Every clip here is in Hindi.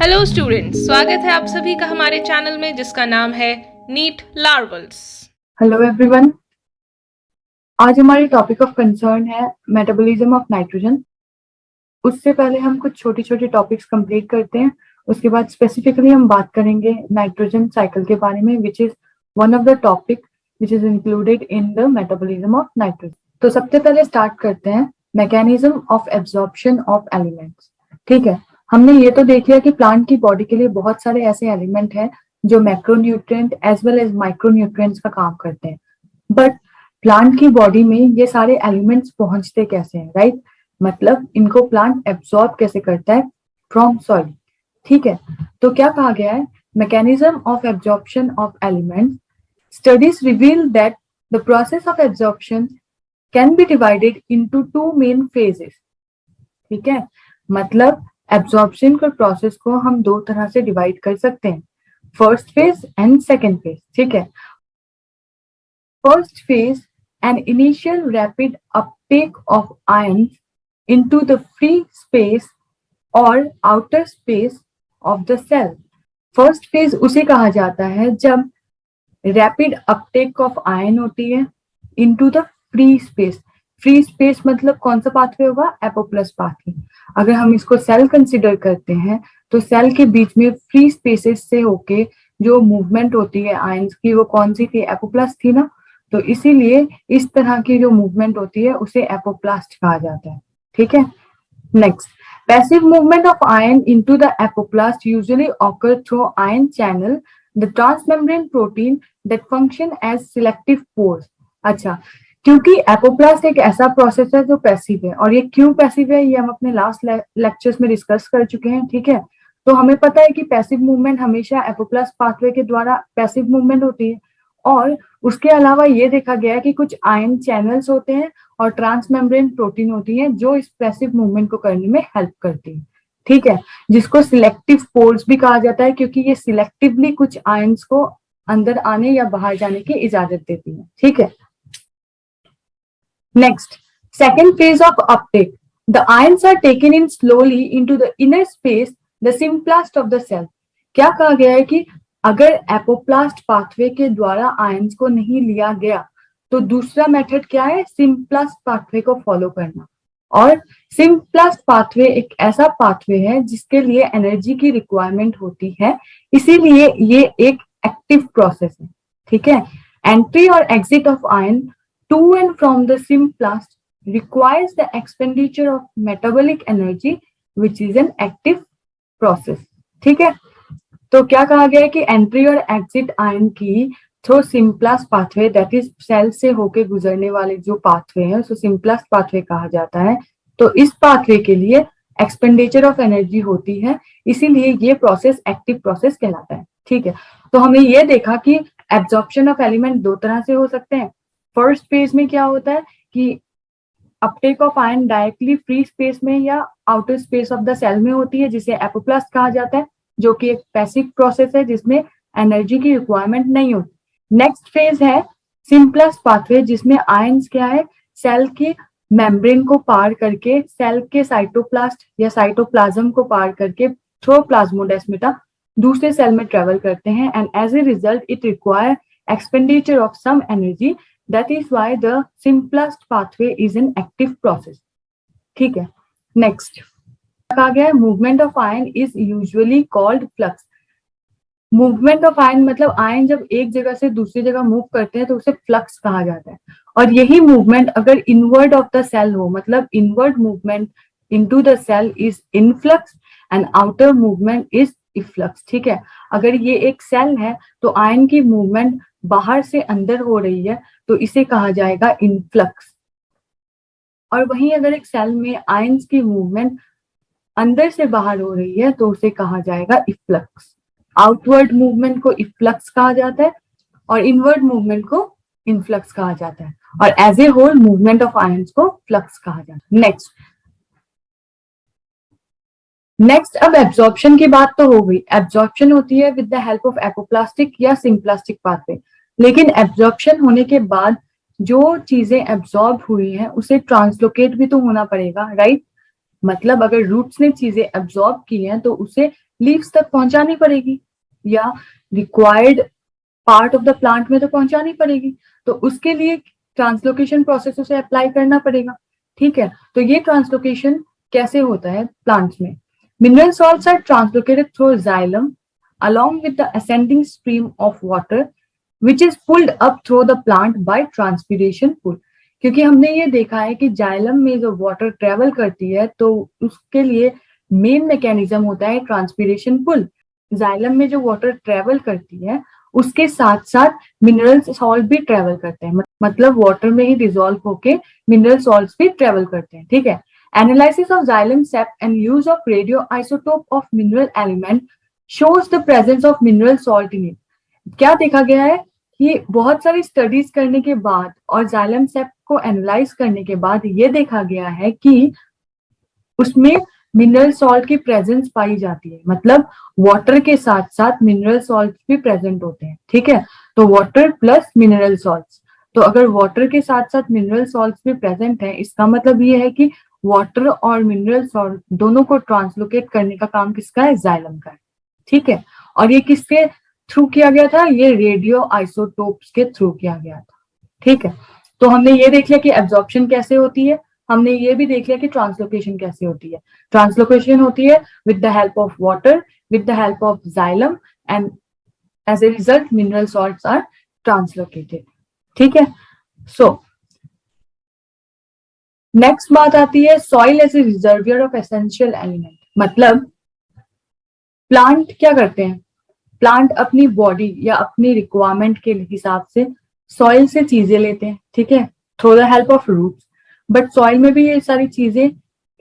हेलो स्टूडेंट्स, स्वागत है आप सभी का हमारे चैनल में जिसका नाम है नीट लार्वल्स। हेलो एवरीवन, आज हमारी टॉपिक ऑफ कंसर्न है मेटाबॉलिज्म ऑफ नाइट्रोजन। उससे पहले हम कुछ छोटी छोटी टॉपिक्स कंप्लीट करते हैं। उसके बाद स्पेसिफिकली हम बात करेंगे नाइट्रोजन साइकिल के बारे में, which is one of the topic which is included in the metabolism of nitrogen. तो सबसे पहले स्टार्ट करते हैं mechanism of absorption of elements. ठीक है, हमने ये तो देख लिया कि प्लांट की बॉडी के लिए बहुत सारे ऐसे एलिमेंट हैं जो macronutrient as well as micronutrients का काम करते हैं। बट प्लांट की बॉडी में ये सारे एलिमेंट्स पहुंचते कैसे हैं, राइट? मतलब इनको प्लांट एब्सॉर्ब कैसे करता है फ्रॉम सॉइल। ठीक है, तो क्या कहा गया है, mechanism of absorption of elements, studies reveal that the process of absorption can be divided into two main phases. ठीक है, मतलब एब्जॉर्प्शन के प्रोसेस को हम दो तरह से डिवाइड कर सकते हैं, first phase and second phase. ठीक है, first phase an initial rapid uptake of ions into the free space or outer space of the cell. First phase उसे कहा जाता है जब रैपिड अपटेक ऑफ आयन होती है into the free space. Free space मतलब कौन सा पाथवे होगा, एपोप्लस पाथवे। अगर हम इसको सेल कंसिडर करते हैं तो सेल के बीच में फ्री स्पेसेस से होके जो मूवमेंट होती है आयंस की, वो कौन सी थी, एपोप्लस थी ना। तो इसीलिए इस तरह की जो मूवमेंट होती है उसे एपोप्लास्ट कहा जाता है। ठीक है, next, passive movement of ion into the apoplast usually occur through ion channel the transmembrane protein that function as selective pores. अच्छा, क्योंकि एपोप्लास्ट एक ऐसा प्रोसेस है जो पैसिव है, और ये क्यों पैसिव है ये हम अपने लास्ट लेक्चर्स में डिस्कस कर चुके हैं। ठीक है, तो हमें पता है कि पैसिव मूवमेंट हमेशा एपोप्लास्ट पाथवे के द्वारा पैसिव मूवमेंट होती है, और उसके अलावा ये देखा गया है कि कुछ आयन चैनल्स होते हैं और ट्रांसमेम्ब्रेन प्रोटीन होती है जो इस पैसिव मूवमेंट को करने में हेल्प करती है। ठीक है, जिसको सिलेक्टिव पोर्स भी कहा जाता है क्योंकि ये सिलेक्टिवली कुछ आयंस को अंदर आने या बाहर जाने की इजाजत देती है। ठीक है, next, second phase of uptake, the ions are taken in slowly into the inner space, the symplast of the cell. क्या कहा गया है कि अगर एपोप्लास्ट पाथवे के द्वारा आयंस को नहीं लिया गया तो दूसरा मेथड क्या है, सिम्प्लास्ट पाथवे को फॉलो करना। और सिम्प्लास्ट पाथवे एक ऐसा पाथवे है जिसके लिए एनर्जी की रिक्वायरमेंट होती है, इसीलिए ये एक एक्टिव प्रोसेस है। ठीक है, एंट्री और exit of ion to and from the symplast requires the expenditure of metabolic energy which is an active process. ठीक है, तो क्या कहा गया है कि एंट्री और एग्जिट आयन की through symplast pathway, that is cell से होके गुजरने वाले जो पाथवे हैं उसको सिम्प्लास्ट पाथवे कहा जाता है। तो इस पाथवे के लिए एक्सपेंडिचर ऑफ एनर्जी होती है, इसीलिए ये प्रोसेस एक्टिव प्रोसेस कहलाता है। ठीक है, तो हमें ये देखा कि एब्जॉर्प्शन ऑफ एलिमेंट दो तरह से हो सकते हैं। फर्स्ट फेज में क्या होता है कि uptake of ion directly free space में या outer space of the cell में होती है, जिसे एपोप्लास्ट कहा जाता है, जो कि एक पैसिव प्रोसेस है जिसमें एनर्जी की रिक्वायरमेंट नहीं होती। नेक्स्ट फेज है सिम्प्लास्ट पाथवे, जिसमें आयंस क्या है, सेल के मेम्ब्रेन को पार करके सेल के साइटोप्लास्ट या साइटोप्लाज्म को पार करके थ्रू प्लाज्मोडेस्माटा दूसरे सेल में ट्रेवल करते हैं, and as a result it require expenditure of some energy, that is why the symplast pathway is an active process. ठीक है, नेक्स्ट कहा गया है movement of ion is usually called flux. Movement of ion मतलब आयन जब एक जगह से दूसरी जगह मूव करते हैं तो उसे फ्लक्स कहा जाता है, और यही मूवमेंट अगर इनवर्ड ऑफ द सेल हो, मतलब inward movement into the cell is influx and outer movement is efflux. ठीक है, अगर ये एक सेल है तो आयन की मूवमेंट बाहर से अंदर हो रही है तो इसे कहा जाएगा इनफ्लक्स, और वहीं अगर एक सेल में आयंस की मूवमेंट अंदर से बाहर हो रही है तो उसे कहा जाएगा इफ्लक्स। आउटवर्ड मूवमेंट को इफ्लक्स कहा जाता है और इनवर्ड मूवमेंट को इनफ्लक्स कहा जाता है, और as a whole movement of ions को फ्लक्स कहा जाता है। नेक्स्ट अब एब्जॉर्प्शन की बात तो हो गई। एब्जॉर्प्शन होती है with the help of apoplastic या सिम्प्लास्टिक पाथवे, लेकिन एब्जॉर्प्शन होने के बाद जो चीजें एब्जॉर्ब हुई हैं उसे ट्रांसलोकेट भी तो होना पड़ेगा, राइट? मतलब अगर रूट्स ने चीजें एब्जॉर्ब की हैं तो उसे लीव्स तक पहुंचानी पड़ेगी या required part of the plant में तो पहुंचानी पड़ेगी, तो उसके लिए ट्रांसलोकेशन प्रोसेस उसे अप्लाई करना पड़ेगा। ठीक है, तो ये ट्रांसलोकेशन कैसे होता है प्लांट्स में? Mineral salts are translocated through xylem along with the ascending stream of water which is pulled up through the plant by transpiration pull। क्योंकि हमने ये देखा है कि जाइलम में जो वाटर ट्रेवल करती है तो उसके लिए मेन मैकेनिज्म होता है ट्रांसपीरेशन पुल। जाइलम में जो वाटर ट्रेवल करती है उसके साथ साथ मिनरल सॉल्ट भी ट्रेवल करते हैं, मतलब वाटर में ही डिसॉल्व होके मिनरल सॉल्ट्स भी ट्रेवल करते हैं। ठीक है, analysis of xylem shape and use of radio isotope of mineral element shows the presence of mineral salt in it। क्या देखा गया है कि बहुत सारी स्टडीज करने के बाद और जाइलम सेप को एनालाइज करने के बाद ये देखा गया है कि उसमें मिनरल सॉल्ट की प्रेजेंस पाई जाती है, मतलब वाटर के साथ साथ मिनरल सॉल्ट भी प्रेजेंट होते हैं। ठीक है, तो वाटर प्लस मिनरल सॉल्ट्स, तो अगर वाटर के साथ साथ मिनरल सॉल्ट्स भी प्रेजेंट है इसका मतलब ये है कि वाटर और मिनरल सॉल्ट दोनों को ट्रांसलोकेट करने का काम किसका है? जाइलम का है। ठीक है, और ये किसके थ्रू किया गया था? ये रेडियो आइसोटोप्स के थ्रू किया गया था। ठीक है, तो हमने ये देख लिया कि एब्जॉर्प्शन कैसे होती है, हमने ये भी देख लिया कि ट्रांसलोकेशन कैसे होती है। ट्रांसलोकेशन होती है with the help of water, with the help of xylem, and as a result mineral salts are translocated. ठीक है, सो नेक्स्ट बात आती है soil as a reservoir of essential element. मतलब प्लांट क्या करते हैं? प्लांट अपनी बॉडी या अपनी रिक्वायरमेंट के हिसाब से सॉइल से चीजें लेते हैं। ठीक है, through the help of roots, but soil में भी ये सारी चीजें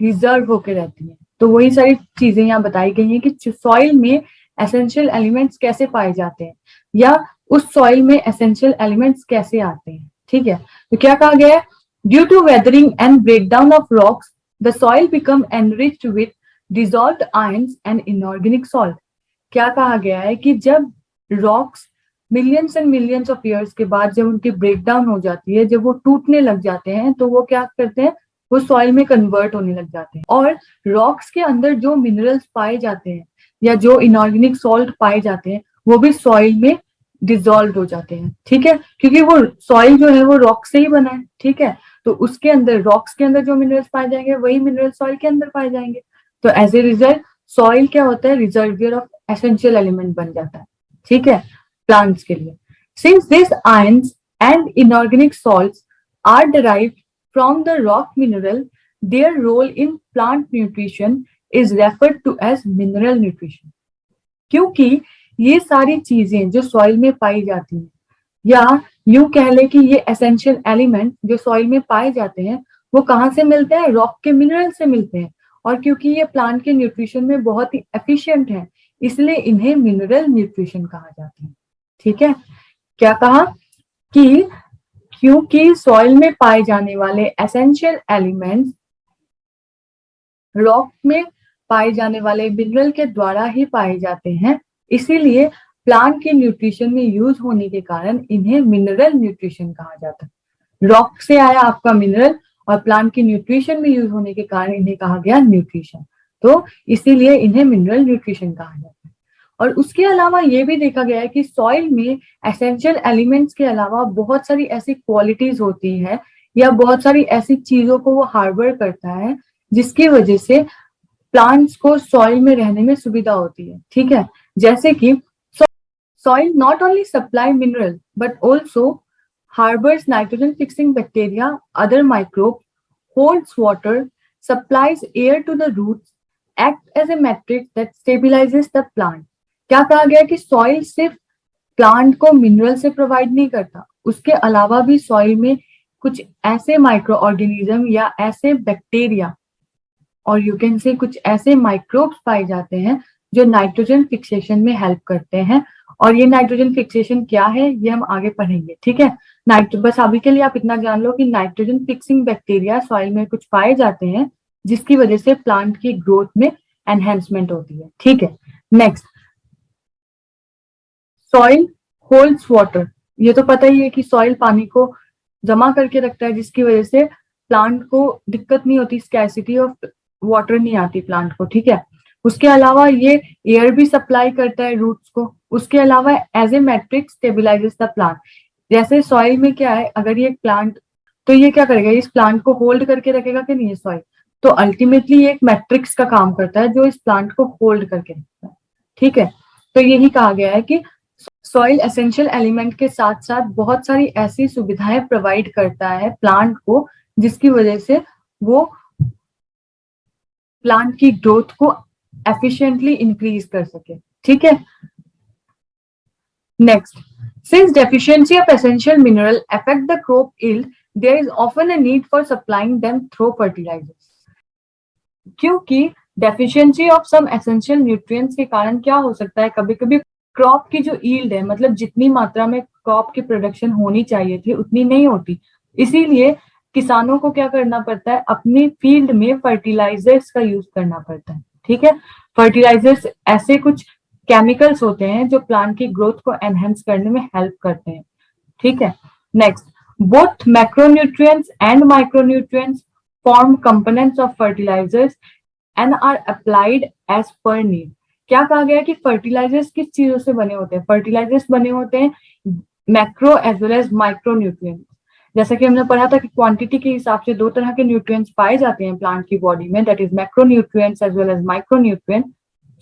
रिजर्व होकर रहती हैं। तो वही सारी चीजें यहाँ बताई गई हैं कि सॉइल में एसेंशियल एलिमेंट्स कैसे पाए जाते हैं या उस सॉइल में एसेंशियल एलिमेंट्स कैसे आते हैं। ठीक है, तो क्या कहा गया है? Due to weathering and breakdown of rocks the soil become enriched with dissolved ions and inorganic salt. क्या कहा गया है कि जब rocks millions and millions of years के बाद जब उनकी ब्रेकडाउन हो जाती है, जब वो टूटने लग जाते हैं, तो वो क्या करते हैं? वो सॉइल में कन्वर्ट होने लग जाते हैं और रॉक्स के अंदर जो मिनरल्स पाए जाते हैं या जो इनऑर्गेनिक सॉल्ट पाए जाते हैं वो भी सॉइल में डिसॉल्व हो जाते हैं। ठीक है, क्योंकि वो सॉइल जो है वो रॉक से ही बना है। ठीक है, तो उसके अंदर रॉक्स के अंदर जो मिनरल्स पाए जाएंगे वही मिनरल सॉइल के अंदर पाए जाएंगे। तो एज ए रिजल्ट सॉइल क्या होता है? रिजर्वियर ऑफ एसेंशियल एलिमेंट बन जाता है। ठीक है, प्लांट्स के लिए। Since this ions and inorganic salts are derived from the rock mineral, their role in plant nutrition is referred to as mineral nutrition. क्योंकि ये सारी चीजें जो सॉइल में पाई जाती हैं या यूं कह ले कि ये एसेंशियल एलिमेंट जो सॉइल में पाए जाते हैं वो कहाँ से मिलते हैं? रॉक के मिनरल से मिलते हैं। और क्योंकि ये प्लांट के न्यूट्रिशन में बहुत ही एफिशिएंट है इसलिए इन्हें मिनरल न्यूट्रिशन कहा जाता है। ठीक है, क्या कहा कि क्योंकि सॉइल में पाए जाने वाले एसेंशियल एलिमेंट्स रॉक में पाए जाने वाले मिनरल के द्वारा ही पाए जाते हैं, इसीलिए प्लांट के न्यूट्रिशन में यूज होने के कारण इन्हें मिनरल न्यूट्रिशन कहा जाता है। रॉक से आया आपका मिनरल और प्लांट के न्यूट्रिशन में यूज होने के कारण इन्हें कहा गया न्यूट्रिशन, तो इसीलिए इन्हें मिनरल न्यूट्रिशन कहा जाता है। और उसके अलावा ये भी देखा गया है कि सॉइल में एसेंशियल एलिमेंट्स के अलावा बहुत सारी ऐसी क्वालिटीज होती है या बहुत सारी ऐसी चीजों को वो हार्बर करता है जिसकी वजह से प्लांट्स को सॉइल में रहने में सुविधा होती है। ठीक है, जैसे कि soil not only supply mineral but also harbors nitrogen fixing bacteria, other microbes, holds water, supplies air to the roots, act as a matrix that stabilizes the plant। क्या कहा गया कि सॉइल सिर्फ प्लांट को मिनरल से प्रोवाइड नहीं करता, उसके अलावा भी सॉइल में कुछ ऐसे माइक्रो ऑर्गेनिज्म या ऐसे बैक्टीरिया और यू कैन से कुछ ऐसे माइक्रोब्स पाए जाते हैं जो नाइट्रोजन फिक्सेशन में हेल्प करते हैं। और ये नाइट्रोजन फिक्सेशन क्या है ये हम आगे पढ़ेंगे। ठीक है, बस अभी के लिए आप इतना जान लो कि नाइट्रोजन फिक्सिंग बैक्टीरिया सॉइल में कुछ पाए जाते हैं जिसकी वजह से प्लांट की ग्रोथ में एनहेंसमेंट होती है। ठीक है, नेक्स्ट सॉइल होल्ड्स वाटर। ये तो पता ही है कि सॉइल पानी को जमा करके रखता है जिसकी वजह से प्लांट को दिक्कत नहीं होती स्कैर्सिटी ऑफ वाटर नहीं आती प्लांट को, ठीक है। उसके अलावा ये एयर भी सप्लाई करता है रूट्स को। उसके अलावा as a matrix stabilizes the plant. जैसे सॉइल में क्या है, अगर ये प्लांट, तो ये क्या करेगा, इस प्लांट को होल्ड करके रखेगा कि नहीं ये सॉइल, तो अल्टीमेटली ये एक मैट्रिक्स का काम करता है जो इस प्लांट को होल्ड करके रखता है, ठीक है। तो यही कहा गया है कि सॉइल एसेंशियल एलिमेंट के साथ साथ बहुत सारी ऐसी सुविधाएं प्रोवाइड करता है प्लांट को, जिसकी वजह से वो प्लांट की ग्रोथ को एफिशिएंटली इंक्रीज कर सके, ठीक है। Next, since deficiency of essential mineral affect the crop yield, there is often a need for supplying them through fertilizers. क्योंकि deficiency of some essential nutrients के कारण क्या हो सकता है, कभी कभी क्रॉप की जो यील्ड है, मतलब जितनी मात्रा में क्रॉप की प्रोडक्शन होनी चाहिए थी उतनी नहीं होती। इसीलिए किसानों को क्या करना पड़ता है, अपनी फील्ड में फर्टिलाइजर्स का यूज करना पड़ता है, ठीक है। फर्टिलाइजर्स ऐसे कुछ केमिकल्स होते हैं जो प्लांट की ग्रोथ को एनहेंस करने में हेल्प करते हैं, ठीक है। Next, both macronutrients and micronutrients form components of fertilizers and are applied as per need. क्या कहा गया है कि फर्टिलाइजर्स किस चीजों से बने होते हैं, फर्टिलाइजर्स बने होते हैं macro as well as micro nutrients. जैसा कि हमने पढ़ा था कि क्वांटिटी के हिसाब से दो तरह के न्यूट्रिएंट्स पाए जाते हैं प्लांट की बॉडी में, that is macro nutrients as well as micro nutrient.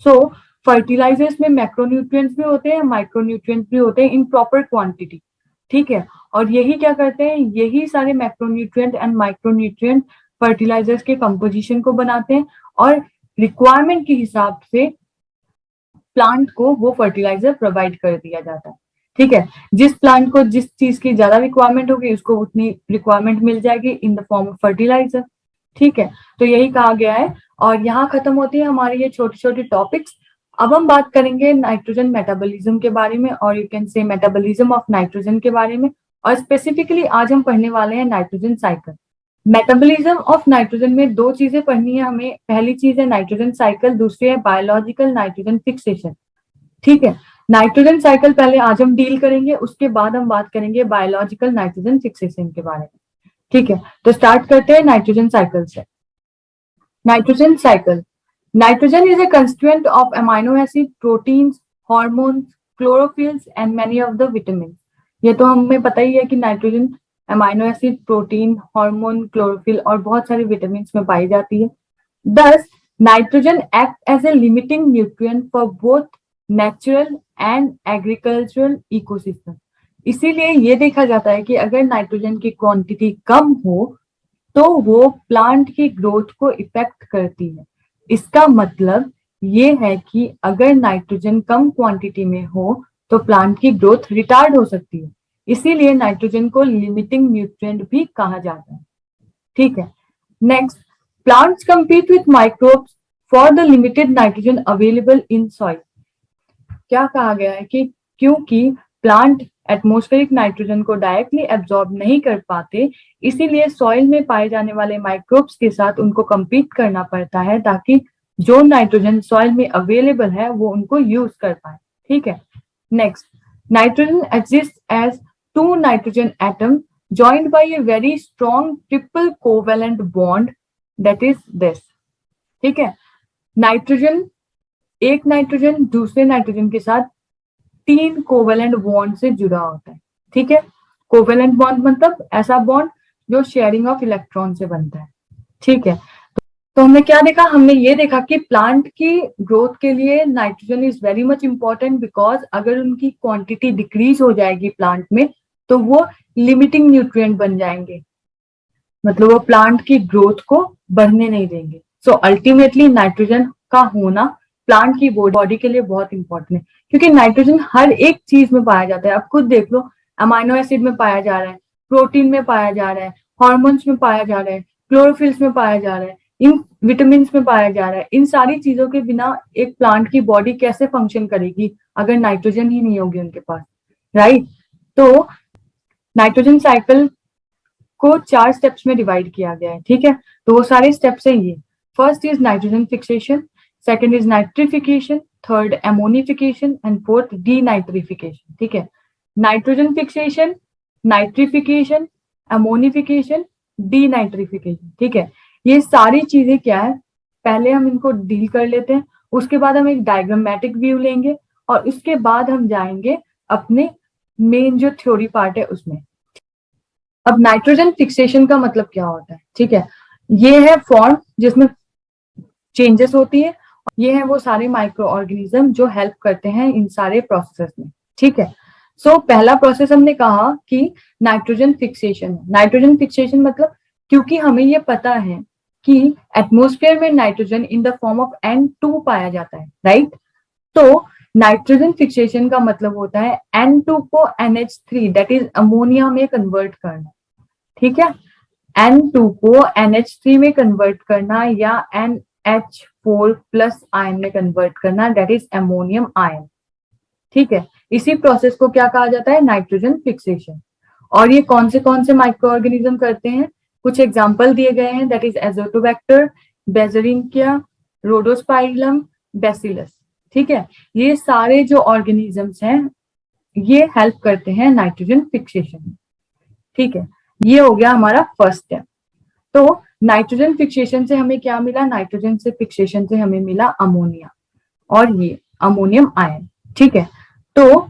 So fertilizers में मैक्रो न्यूट्रिएंट्स भी होते हैं, माइक्रो न्यूट्रिएंट्स भी होते हैं इन प्रॉपर क्वांटिटी, ठीक है। और यही क्या करते हैं, यही सारे macro nutrient and micro nutrient fertilizers के कंपोजिशन को बनाते हैं और रिक्वायरमेंट के हिसाब से प्लांट को वो फर्टिलाइजर प्रोवाइड कर दिया जाता है, ठीक है। जिस प्लांट को जिस चीज की ज्यादा रिक्वायरमेंट होगी उसको उतनी रिक्वायरमेंट मिल जाएगी in the form of fertilizer, ठीक है। तो यही कहा गया है और यहाँ खत्म होती है हमारी ये छोटी छोटी टॉपिक्स। अब हम बात करेंगे नाइट्रोजन मेटाबॉलिज्म के बारे में, और यू कैन से मेटाबॉलिज्म ऑफ नाइट्रोजन के बारे में, और स्पेसिफिकली आज हम पढ़ने वाले हैं nitrogen cycle. Metabolism of nitrogen में दो चीजें पढ़नी है हमें। पहली चीज है नाइट्रोजन साइकिल, दूसरी है बायोलॉजिकल नाइट्रोजन फिक्सेशन, ठीक है। नाइट्रोजन साइकिल पहले आज हम डील करेंगे, उसके बाद हम बात करेंगे बायोलॉजिकल नाइट्रोजन फिक्सेशन के बारे में, ठीक है। तो स्टार्ट करते हैं नाइट्रोजन साइकिल से। Nitrogen cycle, nitrogen is a constituent of amino acid, proteins, hormones, chlorophylls and many of the vitamins. ये तो हमें पता ही है कि nitrogen amino acid, protein, hormone, chlorophyll और बहुत सारी विटामिन में पाई जाती है। Thus, nitrogen act as a limiting nutrient for both natural and agricultural ecosystem. इसीलिए ये देखा जाता है कि अगर नाइट्रोजन की क्वांटिटी कम हो तो वो प्लांट की ग्रोथ को इफेक्ट करती है। इसका मतलब ये है कि अगर नाइट्रोजन कम क्वांटिटी में हो तो प्लांट की ग्रोथ रिटार्ड हो सकती है। इसीलिए नाइट्रोजन को लिमिटिंग न्यूट्रिएंट भी कहा जाता है, ठीक है। Next, plants compete with microbes for the limited nitrogen available in soil. क्या कहा गया है कि क्योंकि प्लांट एटमॉस्फेरिक नाइट्रोजन को डायरेक्टली एब्जॉर्ब नहीं कर पाते, इसीलिए सॉइल में पाए जाने वाले माइक्रोब्स के साथ उनको compete करना पड़ता है ताकि जो नाइट्रोजन सॉइल में अवेलेबल है वो उनको यूज कर पाए, ठीक है। Next, nitrogen exist as two nitrogen atom joined by a very strong triple covalent bond, that is this, ठीक है। नाइट्रोजन, एक नाइट्रोजन दूसरे नाइट्रोजन के साथ 3 कोवेलेंट बॉन्ड से जुड़ा होता है, ठीक है। कोवेलेंट बॉन्ड मतलब ऐसा बॉन्ड जो शेयरिंग ऑफ इलेक्ट्रॉन से बनता है, ठीक है। तो हमने क्या देखा, हमने ये देखा कि प्लांट की ग्रोथ के लिए nitrogen is very much important, because अगर उनकी क्वांटिटी डिक्रीज हो जाएगी प्लांट में तो वो लिमिटिंग न्यूट्रिएंट बन जाएंगे, मतलब वो प्लांट की ग्रोथ को बढ़ने नहीं देंगे। सो अल्टीमेटली नाइट्रोजन का होना प्लांट की बॉडी के लिए बहुत इंपॉर्टेंट है, क्योंकि नाइट्रोजन हर एक चीज में पाया जाता है। आप खुद देख लो, अमाइनो एसिड में पाया जा रहा है, प्रोटीन में पाया जा रहा है, हॉर्मोन्स में पाया जा रहा है, क्लोरोफिल्स में पाया जा रहा है, इन विटामिन में पाया जा रहा है। इन सारी चीजों के बिना एक प्लांट की बॉडी कैसे फंक्शन करेगी अगर नाइट्रोजन ही नहीं होगी उनके पास, राइट। तो नाइट्रोजन साइकिल को 4 स्टेप्स में डिवाइड किया गया है, ठीक है। तो वो सारे स्टेप्स है ये। First is nitrogen fixation, second is nitrification, third ammonification and fourth denitrification, ठीक है। Nitrogen fixation, nitrification, ammonification, denitrification, ठीक है। ये सारी चीजें क्या है, पहले हम इनको डील कर लेते हैं, उसके बाद हम एक डायग्रामेटिक व्यू लेंगे और उसके बाद हम जाएंगे अपने मेन जो थ्योरी पार्ट है उसमें। अब नाइट्रोजन फिक्सेशन का मतलब क्या होता है, ठीक है, ये है फॉर्म जिसमें चेंजेस होती है, ये है वो सारे माइक्रो ऑर्गेनिज्म जो हेल्प करते हैं इन सारे प्रोसेस में, ठीक है। सो पहला प्रोसेस हमने कहा कि नाइट्रोजन फिक्सेशन है। नाइट्रोजन फिक्सेशन मतलब क्योंकि हमें ये पता है कि एटमॉस्फेयर में nitrogen in the form of N2 पाया जाता है, राइट। तो नाइट्रोजन फिक्सेशन का मतलब होता है N2 को NH3 दैट इज अमोनिया में कन्वर्ट करना, ठीक है। N2 को NH3 में कन्वर्ट करना या NH4 प्लस आयन में कन्वर्ट करना दैट इज अमोनियम आयन, ठीक है। इसी प्रोसेस को क्या कहा जाता है, नाइट्रोजन फिक्सेशन। और ये कौन से माइक्रो ऑर्गेनिज्म करते हैं, कुछ एग्जाम्पल दिए गए हैं दैट इज एजोटोबैक्टर, बेजोरिंकिया, रोडोस्पाइरलम, बैसिलस, ठीक है। ये सारे जो ऑर्गेनिजम्स हैं ये हेल्प करते हैं नाइट्रोजन फिक्सेशन में, ठीक है। ये हो गया हमारा फर्स्ट स्टेप। तो नाइट्रोजन फिक्सेशन से हमें क्या मिला, नाइट्रोजन से फिक्सेशन से हमें मिला अमोनिया और ये अमोनियम आयन, ठीक है। तो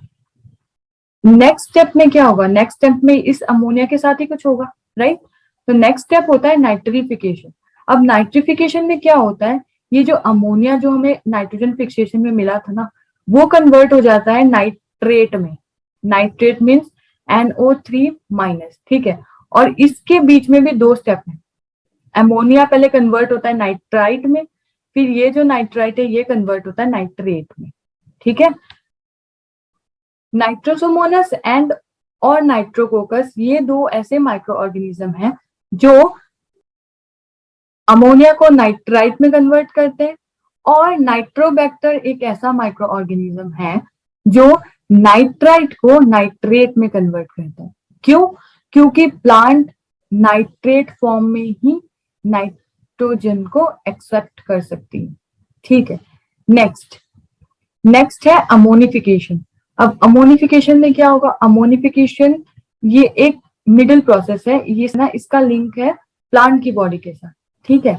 नेक्स्ट स्टेप में क्या होगा, नेक्स्ट स्टेप में इस अमोनिया के साथ ही कुछ होगा, राइट। तो नेक्स्ट स्टेप होता है नाइट्रिफिकेशन। अब नाइट्रिफिकेशन में क्या होता है, ये जो अमोनिया जो हमें नाइट्रोजन फिक्सेशन में मिला था ना, वो कन्वर्ट हो जाता है नाइट्रेट में। नाइट्रेट मीन्स NO3 माइनस, ठीक है। और इसके बीच में भी दो स्टेप है। अमोनिया पहले कन्वर्ट होता है नाइट्राइट में, फिर ये जो नाइट्राइट है ये कन्वर्ट होता है नाइट्रेट में, ठीक है। नाइट्रोसोमोनस एंड और नाइट्रोकोकस ये दो ऐसे माइक्रो ऑर्गेनिज्म हैं जो अमोनिया को नाइट्राइट में कन्वर्ट करते हैं, और नाइट्रोबैक्टर एक ऐसा माइक्रो ऑर्गेनिज्म है जो नाइट्राइट को नाइट्रेट में कन्वर्ट करता है। क्यों, क्योंकि प्लांट नाइट्रेट फॉर्म में ही नाइट्रोजन को एक्सेप्ट कर सकती है, ठीक है। नेक्स्ट है अमोनिफिकेशन। अब अमोनिफिकेशन में क्या होगा, अमोनिफिकेशन ये एक मिडिल प्रोसेस है, ये ना इसका लिंक है प्लांट की बॉडी के साथ, ठीक है।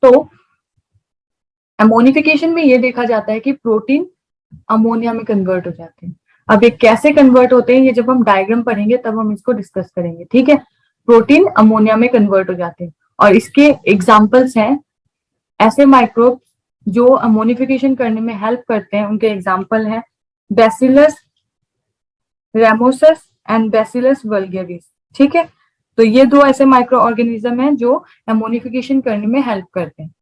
तो अमोनिफिकेशन में ये देखा जाता है कि प्रोटीन अमोनिया में कन्वर्ट हो जाते हैं। अब ये कैसे कन्वर्ट होते हैं, ये जब हम डायग्राम पढ़ेंगे तब हम इसको डिस्कस करेंगे, ठीक है। प्रोटीन अमोनिया में कन्वर्ट हो जाते हैं और इसके एग्जाम्पल्स हैं ऐसे माइक्रोब जो अमोनिफिकेशन करने में हेल्प करते हैं, उनके एग्जाम्पल हैं बैसिलस रेमोसस एंड बैसिलस वल्गेरिस, ठीक है। तो ये दो ऐसे माइक्रो ऑर्गेनिज्म हैं जो अमोनिफिकेशन करने में हेल्प करते हैं।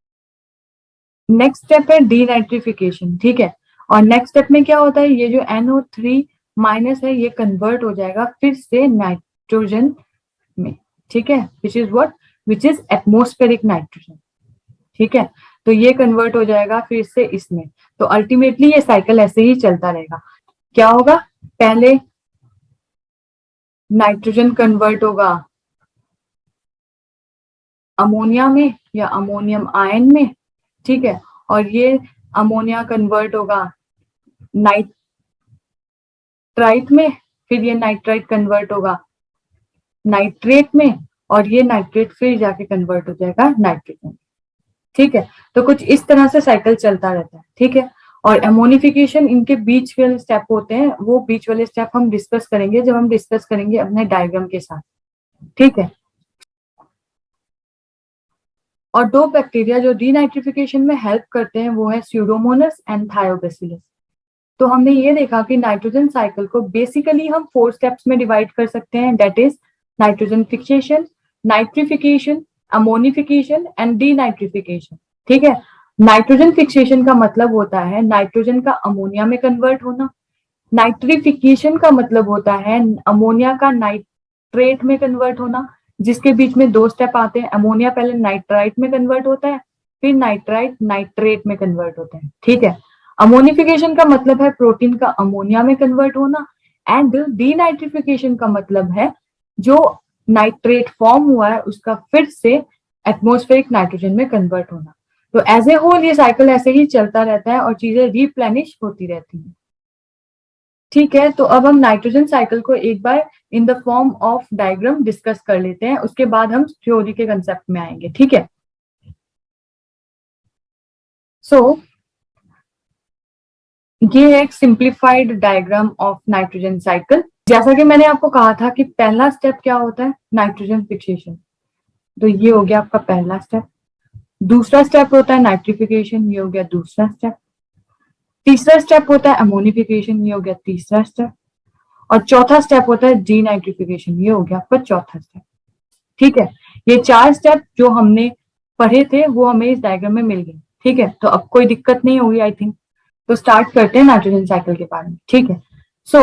नेक्स्ट स्टेप है डीनाइट्रिफिकेशन, ठीक है। और नेक्स्ट स्टेप में क्या होता है, ये जो NO3 माइनस है ये कन्वर्ट हो जाएगा फिर से नाइट्रोजन में, ठीक है, विच इज एटमोस्फेरिक नाइट्रोजन, ठीक है। तो ये कन्वर्ट हो जाएगा फिर से इसमें। तो अल्टीमेटली ये साइकिल ऐसे ही चलता रहेगा। क्या होगा, पहले नाइट्रोजन कन्वर्ट होगा अमोनिया में या अमोनियम आयन में, ठीक है। और ये अमोनिया कन्वर्ट होगा नाइट्राइट में, फिर ये नाइट्राइट कन्वर्ट होगा नाइट्रेट में, और ये नाइट्रेट फिर जाके कन्वर्ट हो जाएगा नाइट्रोजन, ठीक है। तो कुछ इस तरह से साइकिल चलता रहता है, ठीक है। और एमोनिफिकेशन इनके बीच वाले स्टेप होते हैं, वो बीच वाले स्टेप हम डिस्कस करेंगे जब हम डिस्कस करेंगे अपने डायग्राम के साथ, ठीक है। और दो बैक्टीरिया जो डीनाइट्रिफिकेशन में हेल्प करते हैं वो है स्यूडोमोनास एंड थायोबैसिलस। तो हमने ये देखा कि नाइट्रोजन साइकिल को बेसिकली हम 4 स्टेप्स में डिवाइड कर सकते हैं, that is nitrogen fixation, nitrification, ammonification and denitrification, ठीक है। नाइट्रोजन फिक्सेशन का मतलब होता है नाइट्रोजन का अमोनिया में कन्वर्ट होना। नाइट्रिफिकेशन का मतलब होता है अमोनिया का नाइट्रेट में कन्वर्ट होना, जिसके बीच में 2 स्टेप आते हैं। अमोनिया पहले नाइट्राइट में कन्वर्ट होता है, फिर नाइट्राइट नाइट्रेट में कन्वर्ट होते हैं, ठीक है। अमोनिफिकेशन का मतलब है प्रोटीन का अमोनिया में कन्वर्ट होना, एंड डीनाइट्रिफिकेशन का मतलब है जो नाइट्रेट फॉर्म हुआ है उसका फिर से एटमॉस्फेरिक नाइट्रोजन में कन्वर्ट होना। तो एज ए होल ये साइकिल ऐसे ही चलता रहता है और चीजें रिप्लेनिश होती रहती हैं, ठीक है। तो अब हम नाइट्रोजन साइकिल को एक बार in the form of diagram discuss कर लेते हैं, उसके बाद हम थ्योरी के कंसेप्ट में आएंगे, ठीक है। सो ये है एक simplified diagram of nitrogen cycle. जैसा कि मैंने आपको कहा था कि पहला स्टेप क्या होता है, नाइट्रोजन फिक्सेशन। तो ये हो गया आपका पहला स्टेप। दूसरा स्टेप होता है नाइट्रिफिकेशन, ये हो गया दूसरा स्टेप। तीसरा स्टेप होता है अमोनिफिकेशन, ये हो गया तीसरा स्टेप। और चौथा स्टेप होता है डीनाइट्रिफिकेशन, ये हो गया आपका चौथा स्टेप। ठीक है, ये 4 स्टेप जो हमने पढ़े थे वो हमें इस डायग्राम में मिल गए। ठीक है, तो अब कोई दिक्कत नहीं होगी आई थिंक। तो स्टार्ट करते हैं नाइट्रोजन साइकिल के बारे में। ठीक है, सो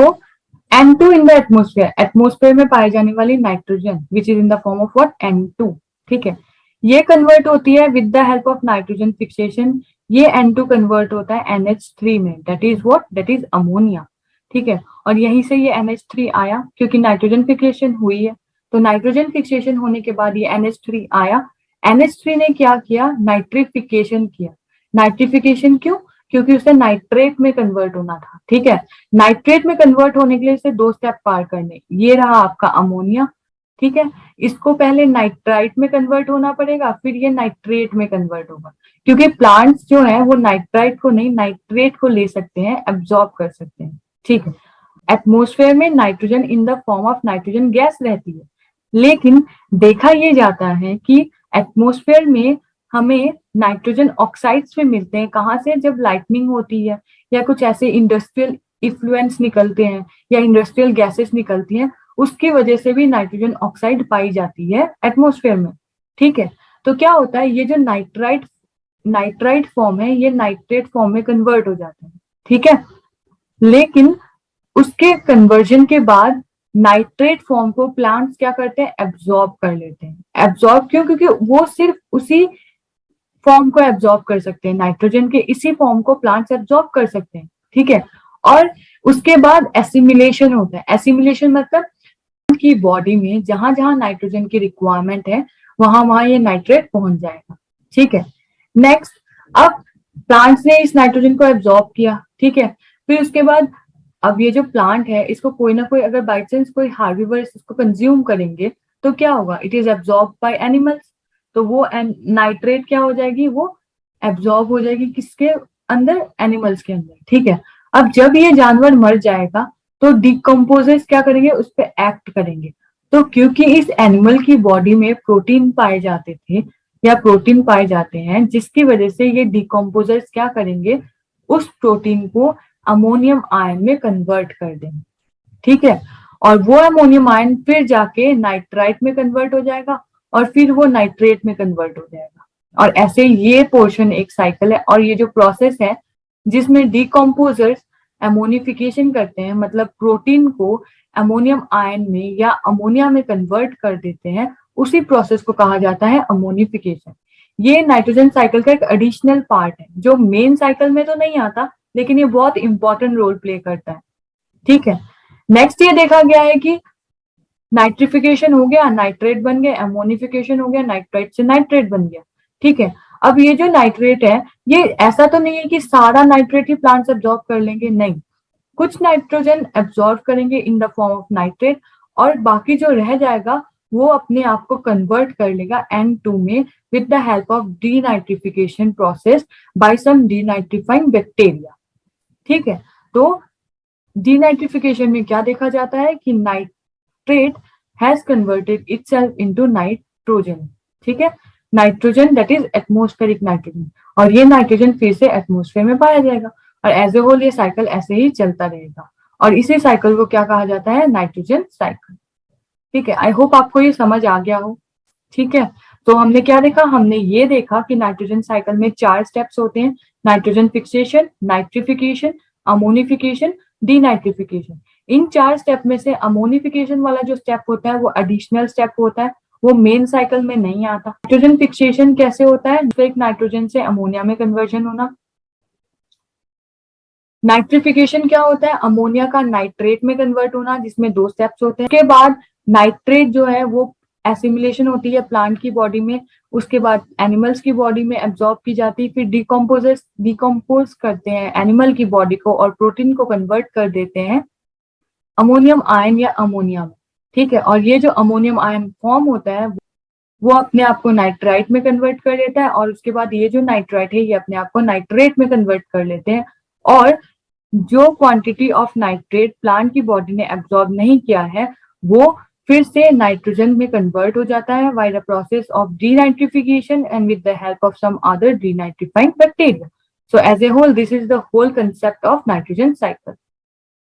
N2 in the atmosphere, atmosphere में पाई जाने वाली nitrogen which is in the form of what, N2। ठीक है, ये कन्वर्ट होती है with the help of nitrogen fixation. ये N2 कन्वर्ट होता है NH3 में, that is what, that is ammonia. ठीक है, और यहीं से ये NH3 आया क्योंकि नाइट्रोजन फिक्सेशन हुई है। तो नाइट्रोजन फिक्सेशन होने के बाद ये NH3 आया। NH3 ने क्या किया, नाइट्रिफिकेशन किया। नाइट्रिफिकेशन क्यों, क्योंकि उसे नाइट्रेट में कन्वर्ट होना था। ठीक है, नाइट्रेट में कन्वर्ट होने के लिए इसे 2 स्टेप पार करने। ये रहा आपका अमोनिया। ठीक है, इसको पहले नाइट्राइट में कन्वर्ट होना पड़ेगा, फिर ये नाइट्रेट में कन्वर्ट होगा। क्योंकि प्लांट्स जो है वो नाइट्राइट को नहीं, नाइट्रेट को ले सकते हैं, एब्जॉर्ब कर सकते हैं। ठीक है, एटमोस्फेयर में nitrogen in the form of nitrogen gas रहती है, लेकिन देखा यह जाता है कि एटमोस्फेयर में हमें नाइट्रोजन ऑक्साइड्स भी मिलते हैं। कहाँ से, जब लाइटनिंग होती है या कुछ ऐसे इंडस्ट्रियल इफ्लुएंस निकलते हैं या इंडस्ट्रियल गैसेस निकलती हैं, उसकी वजह से भी नाइट्रोजन ऑक्साइड पाई जाती है एटमोस्फेयर में। ठीक है, तो क्या होता है, ये जो नाइट्राइट फॉर्म है ये नाइट्रेट फॉर्म में कन्वर्ट हो जाता है। ठीक है, लेकिन उसके कन्वर्जन के बाद नाइट्रेट फॉर्म को प्लांट्स क्या करते हैं, एब्जॉर्ब कर लेते हैं। एब्जॉर्ब क्यों, क्योंकि वो सिर्फ उसी फॉर्म को एब्जॉर्ब कर सकते हैं, नाइट्रोजन के इसी फॉर्म को प्लांट्स एब्जॉर्ब कर सकते हैं। ठीक है, और उसके बाद एसिमिलेशन होता है। एसिमिलेशन मतलब की बॉडी में जहां जहां नाइट्रोजन की रिक्वायरमेंट है वहां वहां ये नाइट्रेट पहुंच जाएगा। ठीक है, नेक्स्ट, अब प्लांट्स ने इस नाइट्रोजन को एब्जॉर्ब किया। ठीक है, फिर उसके बाद अब ये जो प्लांट है इसको कोई ना कोई, अगर बाई चांस कोई हार्बिवर्स इसको कंज्यूम करेंगे तो क्या होगा, it is absorb by animals. तो वो नाइट्रेट क्या हो जाएगी, वो एब्जॉर्ब हो जाएगी किसके अंदर, एनिमल्स के अंदर। ठीक है, अब जब ये जानवर मर जाएगा तो डिकम्पोजर्स क्या करेंगे, उस पर एक्ट करेंगे। तो क्योंकि इस एनिमल की बॉडी में प्रोटीन पाए जाते थे या प्रोटीन पाए जाते हैं, जिसकी वजह से ये डिकम्पोजर्स क्या करेंगे, उस प्रोटीन को अमोनियम आयन में कन्वर्ट कर देंगे। ठीक है, और वो अमोनियम आयन फिर जाके नाइट्राइट में कन्वर्ट हो जाएगा और फिर वो नाइट्रेट में कन्वर्ट हो जाएगा। और ऐसे ये पोर्शन एक साइकिल है। और ये जो प्रोसेस है जिसमें डिकम्पोजर्स एमोनिफिकेशन करते हैं, मतलब प्रोटीन को अमोनियम आयन में या अमोनिया में कन्वर्ट कर देते हैं, उसी प्रोसेस को कहा जाता है अमोनिफिकेशन। ये नाइट्रोजन साइकिल का एक एडिशनल पार्ट है जो मेन साइकिल में तो नहीं आता, लेकिन ये बहुत इंपॉर्टेंट रोल प्ले करता है। ठीक है, नेक्स्ट ये देखा गया है कि नाइट्रिफिकेशन हो गया, नाइट्रेट बन गया, एमोनिफिकेशन हो गया, नाइट्राइट से नाइट्रेट बन गया। ठीक है, अब ये जो नाइट्रेट है ये ऐसा तो नहीं है कि सारा नाइट्रेट ही प्लांट्स एब्जॉर्ब कर लेंगे, नहीं, कुछ नाइट्रोजन एब्जॉर्ब करेंगे इन द फॉर्म ऑफ नाइट्रेट और बाकी जो रह जाएगा वो अपने आप को कन्वर्ट कर लेगा N2 में with the help of denitrification process by some denitrifying bacteria. ठीक है, तो डीनाइट्रिफिकेशन में क्या देखा जाता है कि nitrate has converted itself into nitrogen. ठीक है, nitrogen that is atmospheric nitrogen, और ये नाइट्रोजन फिर से एटमॉस्फेयर में पाया जाएगा और एज ए होल ये साइकिल ऐसे ही चलता रहेगा। और इसी साइकिल को क्या कहा जाता है, नाइट्रोजन साइकिल। ठीक है, आई होप आपको ये समझ आ गया हो। ठीक है, तो हमने क्या देखा, हमने ये देखा कि नाइट्रोजन साइकिल में 4 स्टेप्स होते हैं, nitrogen fixation, nitrification, ammonification, denitrification. इन 4 स्टेप में से अमोनिफिकेशन वाला जो स्टेप होता है वो एडिशनल स्टेप होता है, वो मेन साइकिल में नहीं आता। नाइट्रोजन फिक्सेशन कैसे होता है, एक नाइट्रोजन से अमोनिया में कन्वर्जन होना। नाइट्रिफिकेशन क्या होता है, अमोनिया का नाइट्रेट में कन्वर्ट होना, जिसमें 2 स्टेप्स होते हैं। उसके बाद नाइट्रेट जो है वो एसिमिलेशन होती है प्लांट की बॉडी में, उसके बाद एनिमल्स की बॉडी में एब्जॉर्ब की जाती है, फिर डिकम्पोज करते हैं एनिमल की बॉडी को और प्रोटीन को कन्वर्ट कर देते हैं अमोनियम आयन या अमोनिया में। ठीक है, और ये जो अमोनियम आयन फॉर्म होता है वो अपने आप को नाइट्राइट में कन्वर्ट कर लेता है और उसके बाद ये जो नाइट्राइट है ये अपने आप को नाइट्रेट में कन्वर्ट कर लेते हैं और जो क्वांटिटी ऑफ नाइट्रेट प्लांट की बॉडी ने एब्जॉर्ब नहीं किया है वो फिर से नाइट्रोजन में कन्वर्ट हो जाता है by the process of denitrification and with the help of some other denitrifying bacteria. So as a whole this is the whole concept of nitrogen cycle.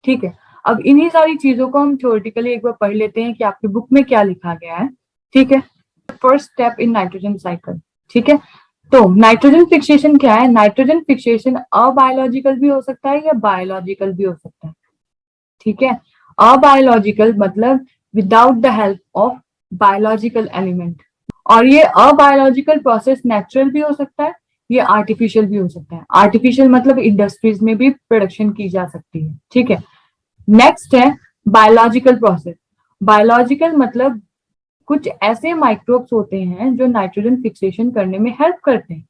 ठीक है, अब इन्हीं सारी चीजों को हम थ्योरेटिकली एक बार पढ़ लेते हैं कि आपकी बुक में क्या लिखा गया है। ठीक है, first step in nitrogen cycle. ठीक है, तो नाइट्रोजन फिक्सेशन क्या है? नाइट्रोजन फिक्सेशन अबायोलॉजिकल भी हो सकता है या बायोलॉजिकल भी हो सकता है। ठीक है, अबायोलॉजिकल मतलब without the help of biological element, और ये अबायोलॉजिकल प्रोसेस नेचुरल भी हो सकता है, ये आर्टिफिशियल भी हो सकता है। आर्टिफिशियल मतलब इंडस्ट्रीज में भी प्रोडक्शन की जा सकती है। ठीक है, नेक्स्ट है बायोलॉजिकल प्रोसेस। बायोलॉजिकल मतलब कुछ ऐसे माइक्रोब्स होते हैं जो नाइट्रोजन फिक्सेशन करने में हेल्प करते हैं।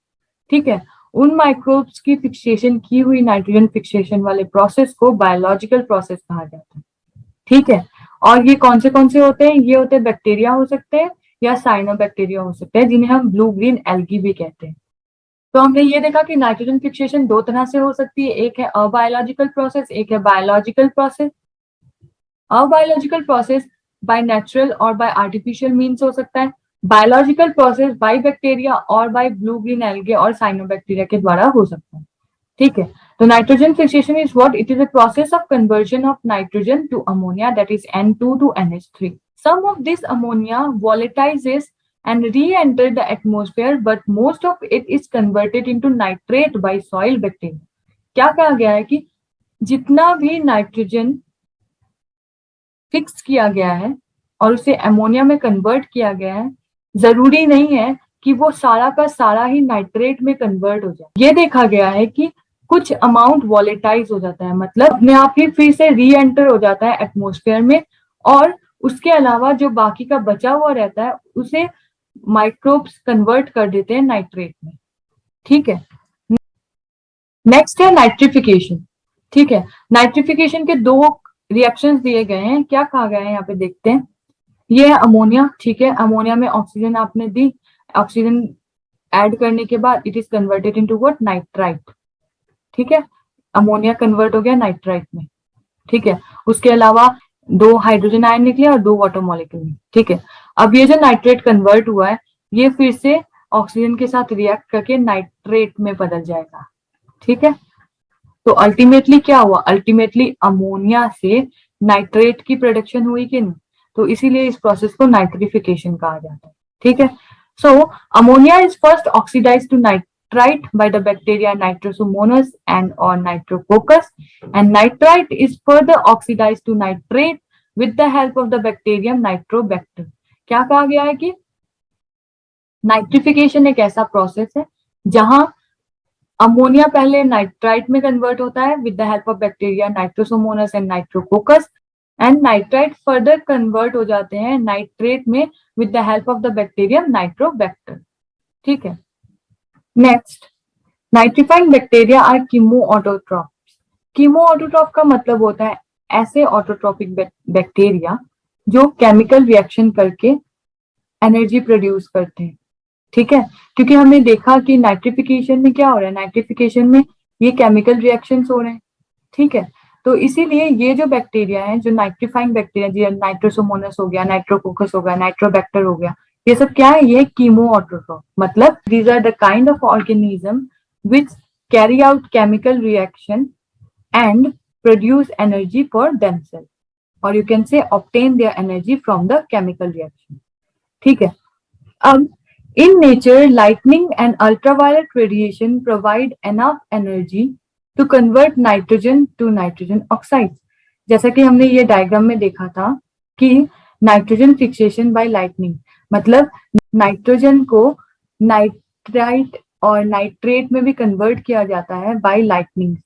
ठीक है, उन माइक्रोब्स की फिक्सेशन की हुई नाइट्रोजन फिक्सेशन वाले प्रोसेस को बायोलॉजिकल प्रोसेस कहा जाता है। ठीक है, और ये कौन से होते हैं? ये होते हैं बैक्टीरिया हो सकते हैं या साइनोबैक्टीरिया हो सकते हैं, जिन्हें हम ब्लू ग्रीन एल्गी भी कहते हैं। तो हमने ये देखा कि नाइट्रोजन फिक्सेशन दो तरह से हो सकती है, एक है अबायोलॉजिकल प्रोसेस, एक है biological process. Abiological process by natural और बाय आर्टिफिशियल मीन्स हो सकता है। बायोलॉजिकल प्रोसेस बाय बैक्टीरिया और बाय ब्लू ग्रीन एल्गे और साइनोबैक्टीरिया के द्वारा हो सकता है। ठीक है, तो nitrogen fixation is what? It is a process of conversion of nitrogen to ammonia, that is N2 to NH3. Some of this ammonia volatilizes and re-enter the atmosphere, but most of it is converted into nitrate by soil bacteria. क्या कहा गया है कि जितना भी नाइट्रोजन फिक्स किया गया है और उसे अमोनिया में कन्वर्ट किया गया है, जरूरी नहीं है कि वो सारा का सारा ही नाइट्रेट में कन्वर्ट हो जाए। ये देखा गया है कि कुछ अमाउंट वॉलेटाइज हो जाता है, मतलब अपने आप ही फिर से री एंटर हो जाता है एटमोस्फेयर में, और उसके अलावा जो बाकी का बचा हुआ रहता है उसे माइक्रोब्स कन्वर्ट कर देते हैं नाइट्रेट में। ठीक है, नेक्स्ट है नाइट्रिफिकेशन। ठीक है, नाइट्रिफिकेशन के दो रिएक्शंस दिए गए हैं। क्या कहा गया है यहाँ पे देखते हैं। ये है अमोनिया। ठीक है, अमोनिया में ऑक्सीजन आपने दी, ऑक्सीजन ऐड करने के बाद it is converted into what? Nitrite. ठीक है, अमोनिया कन्वर्ट हो गया नाइट्राइट में। ठीक है, उसके अलावा दो हाइड्रोजन आयन निकले और दो वाटर मॉलिक्यूल। ठीक है, अब ये जो नाइट्रेट कन्वर्ट हुआ है ये फिर से ऑक्सीजन के साथ रिएक्ट करके नाइट्रेट में बदल जाएगा। ठीक है, तो अल्टीमेटली क्या हुआ? अल्टीमेटली अमोनिया से नाइट्रेट की प्रोडक्शन हुई कि नहीं? तो इसीलिए इस प्रोसेस को नाइट्रिफिकेशन कहा जाता है। ठीक है, so ammonia is first oxidised to nitrite by the bacteria Nitrosomonas and or Nitrococcus, and nitrite is further oxidized to nitrate with the help of the bacterium Nitrobacter. क्या कहा गया है कि नाइट्रिफिकेशन एक ऐसा प्रोसेस है जहां अमोनिया पहले नाइट्राइट में कन्वर्ट होता है with the help of bacteria Nitrosomonas and Nitrococcus, and nitrite further convert हो जाते हैं नाइट्रेट में with the help of the bacterium Nitrobacter. ठीक है, नेक्स्ट, नाइट्रीफाइंग बैक्टीरिया आर कीमोऑटोट्रॉप्स। कीमोऑटोट्रॉप का मतलब होता है ऐसे ऑटोट्रॉपिक बैक्टीरिया जो केमिकल रिएक्शन करके एनर्जी प्रोड्यूस करते हैं। ठीक है, क्योंकि हमने देखा कि नाइट्रिफिकेशन में क्या हो रहा है? नाइट्रिफिकेशन में ये केमिकल रिएक्शंस हो रहे हैं। ठीक है, तो इसीलिए ये जो बैक्टीरिया है, जो नाइट्रीफाइंग बैक्टीरिया, नाइट्रोसोमोनस हो गया, नाइट्रोकोकस हो गया, नाइट्रोबैक्टर हो गया, ये सब क्या है? ये कीमोऑटोट्रॉप, मतलब these are the kind of organism which carry out chemical reaction and produce energy for themself, और you can say obtain their energy from the chemical reaction. ठीक है, अब in nature, lightning and ultraviolet radiation provide enough energy to convert nitrogen to nitrogen oxides. जैसा कि हमने ये डायग्राम में देखा था कि नाइट्रोजन फिक्सेशन बाय लाइटनिंग, मतलब नाइट्रोजन को नाइट्राइट और नाइट्रेट में भी कन्वर्ट किया जाता है बाय लाइटनिंग।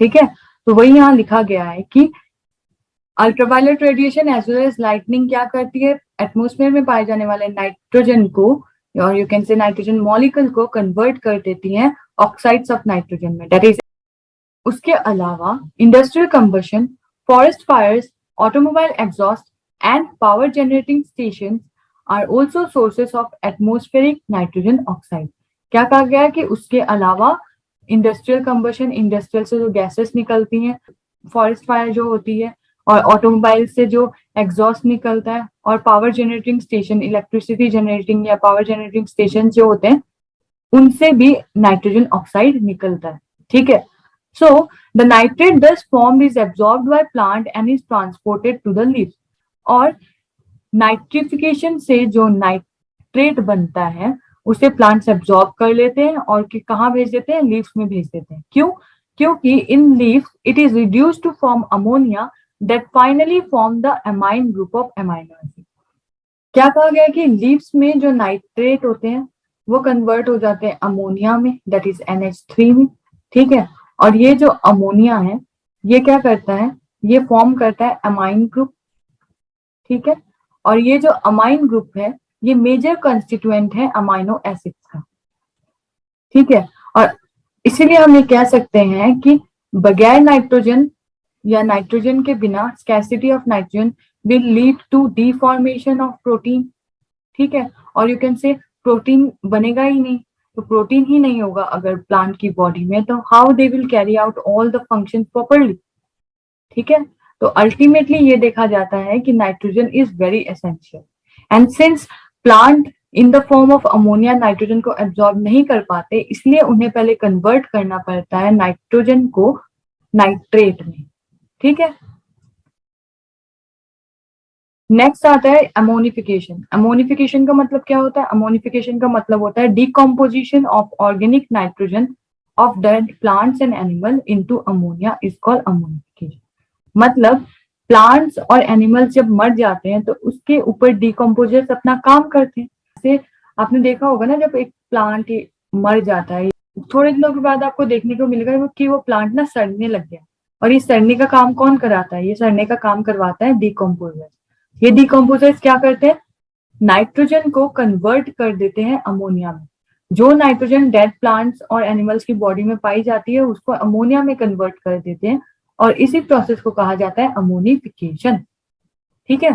ठीक है, तो वही यहाँ लिखा गया है कि ultraviolet radiation as well as lightning क्या करती है? एटमोस्फेयर में पाए जाने वाले नाइट्रोजन को, और you can say nitrogen molecule को कन्वर्ट कर देती हैं ऑक्साइड्स ऑफ नाइट्रोजन में, दैट इज। उसके अलावा industrial combustion, forest fires, automobile exhaust and power generating stations are also sources of atmospheric nitrogen oxide. क्या कहा गया है कि उसके अलावा इंडस्ट्रियल कंबशन, इंडस्ट्रियल से जो गैसेस निकलती हैं, फॉरेस्ट फायर जो होती है, और ऑटोमोबाइल से जो एग्जॉस्ट निकलता है, और power generating station, electricity generating या पावर जनरेटिंग स्टेशन जो होते हैं उनसे भी नाइट्रोजन ऑक्साइड निकलता है। ठीक है, so the nitrate thus formed is absorbed by plant and is transported to the leaves. और नाइट्रिफिकेशन से जो नाइट्रेट बनता है उसे प्लांट्स एब्जॉर्ब कर लेते हैं और कहाँ भेज देते हैं, लीव्स में भेज देते हैं। क्यों? क्योंकि in leaves it is reduced to form ammonia that finally form the amine group of amino acid. क्या कहा गया है कि लीव्स में जो नाइट्रेट होते हैं वो कन्वर्ट हो जाते हैं अमोनिया में, दैट इज NH3 में। ठीक है, और ये जो अमोनिया है ये क्या करता है, ये फॉर्म करता है अमाइन ग्रुप। ठीक है, और ये जो अमाइन ग्रुप है ये मेजर कंस्टिट्यूएंट है अमाइनो एसिड्स का। ठीक है, और इसीलिए हम ये कह सकते हैं कि बगैर नाइट्रोजन या नाइट्रोजन के बिना scarcity of nitrogen will lead to deformation of protein. ठीक है, और यू कैन से प्रोटीन बनेगा ही नहीं, तो प्रोटीन ही नहीं होगा अगर प्लांट की बॉडी में, तो how they will carry out all the function properly. ठीक है, तो अल्टीमेटली ये देखा जाता है कि nitrogen is very essential, and since plant in the form of ammonia nitrogen को एब्जॉर्ब नहीं कर पाते, इसलिए उन्हें पहले कन्वर्ट करना पड़ता है नाइट्रोजन को नाइट्रेट में। ठीक है, नेक्स्ट आता है अमोनिफिकेशन। अमोनिफिकेशन का मतलब क्या होता है? अमोनिफिकेशन का मतलब होता है decomposition of organic nitrogen of dead plants and animal into ammonia is called ammonification. मतलब प्लांट्स और एनिमल्स जब मर जाते हैं तो उसके ऊपर डिकम्पोजर्स अपना काम करते हैं। जैसे आपने देखा होगा ना, जब एक प्लांट मर जाता है थोड़े दिनों के बाद आपको देखने को मिलेगा कि वो प्लांट ना सड़ने लग गया, और ये सड़ने का काम कौन कराता है? ये सड़ने का काम करवाता है डिकम्पोजर। ये डिकम्पोजर्स क्या करते हैं? नाइट्रोजन को कन्वर्ट कर देते हैं अमोनिया में। जो नाइट्रोजन डेड प्लांट्स और एनिमल्स की बॉडी में पाई जाती है उसको अमोनिया में कन्वर्ट कर देते हैं, और इसी प्रोसेस को कहा जाता है अमोनिफिकेशन। ठीक है,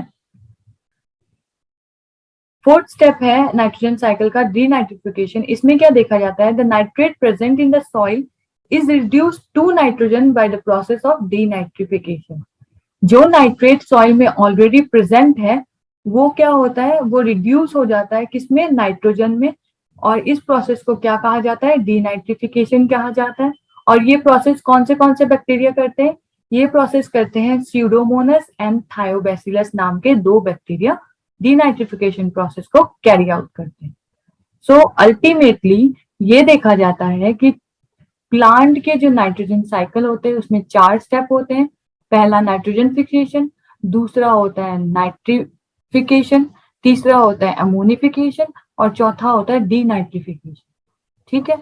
फोर्थ स्टेप है नाइट्रोजन साइकिल का डीनाइट्रिफिकेशन। इसमें क्या देखा जाता है? The nitrate present in the soil is reduced to nitrogen by the process of denitrification. जो नाइट्रेट सॉइल में ऑलरेडी प्रेजेंट है वो क्या होता है, वो रिड्यूस हो जाता है किसमें? नाइट्रोजन में। और इस प्रोसेस को क्या कहा जाता है? डीनाइट्रिफिकेशन कहा जाता है। और ये प्रोसेस कौन से बैक्टीरिया करते हैं? ये प्रोसेस करते हैं स्यूडोमोनास एंड थायोबैसिलस नाम के दो बैक्टीरिया डीनाइट्रिफिकेशन प्रोसेस को कैरी आउट करते हैं। सो अल्टीमेटली ये देखा जाता है कि प्लांट के जो नाइट्रोजन साइकिल होते हैं उसमें 4 स्टेप होते हैं। पहला नाइट्रोजन फिक्सेशन, दूसरा होता है नाइट्रिफिकेशन, तीसरा होता है अमोनिफिकेशन, और चौथा होता है डीनाइट्रिफिकेशन। ठीक है,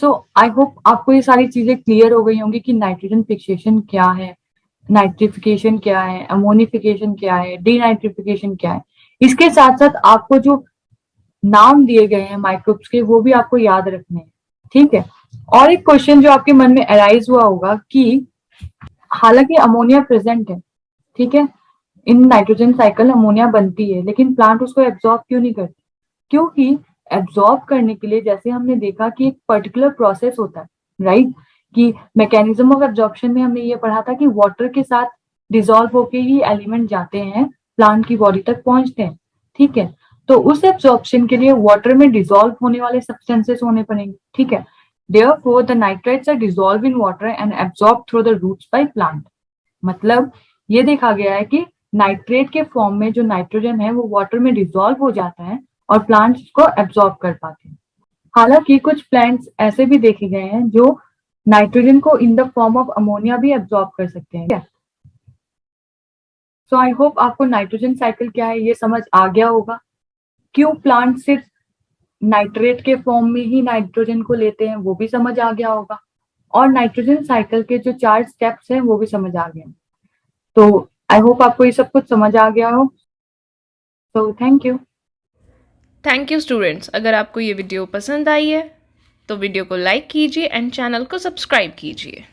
सो आई होप आपको ये सारी चीजें क्लियर हो गई होंगी कि नाइट्रोजन फिक्सेशन क्या है, नाइट्रिफिकेशन क्या है, अमोनिफिकेशन क्या है, डीनाइट्रिफिकेशन क्या है। इसके साथ साथ आपको जो नाम दिए गए हैं माइक्रोब्स के वो भी आपको याद रखने हैं। ठीक है, और एक क्वेश्चन जो आपके मन में अराइज हुआ होगा कि हालांकि अमोनिया प्रेजेंट है, ठीक है, इन नाइट्रोजन साइकिल अमोनिया बनती है, लेकिन प्लांट उसको एब्जॉर्ब क्यों नहीं करते? क्योंकि एब्जॉर्ब करने के लिए जैसे हमने देखा कि एक पर्टिकुलर प्रोसेस होता है, राइट, कि मैकेनिज्म ऑफ एब्जॉर्प्शन में हमने ये पढ़ा था कि वाटर के साथ डिसॉल्व होके ही एलिमेंट जाते हैं प्लांट की बॉडी तक पहुंचते हैं। ठीक है, तो उस एब्जॉर्प्शन के लिए वाटर में डिसॉल्व होने वाले सब्सटेंसेस होने पड़ेंगे। ठीक है, therefore the nitrates are dissolved in water and absorbed through the roots by plant। मतलब ये देखा गया है कि नाइट्रेट के फॉर्म में जो नाइट्रोजन है वो वाटर में डिसॉल्व हो जाता है और प्लांट्स उसको एब्जॉर्ब कर पाते हैं। हालांकि कुछ प्लांट्स ऐसे भी देखे गए हैं जो नाइट्रोजन को इन द फॉर्म ऑफ अमोनिया भी एब्जॉर्ब कर सकते हैं। सो आई होप आपको नाइट्रोजन साइकिल क्या है ये समझ आ गया होगा। क्यों प्लांट सिर्फ नाइट्रेट के फॉर्म में ही नाइट्रोजन को लेते हैं वो भी समझ आ गया होगा, और नाइट्रोजन साइकिल के जो 4 स्टेप्स हैं वो भी समझ आ गए। तो आई होप आपको ये सब कुछ समझ आ गया हो। तो thank you. Thank you students. अगर आपको ये वीडियो पसंद आई है तो वीडियो को लाइक कीजिए एंड चैनल को सब्सक्राइब कीजिए।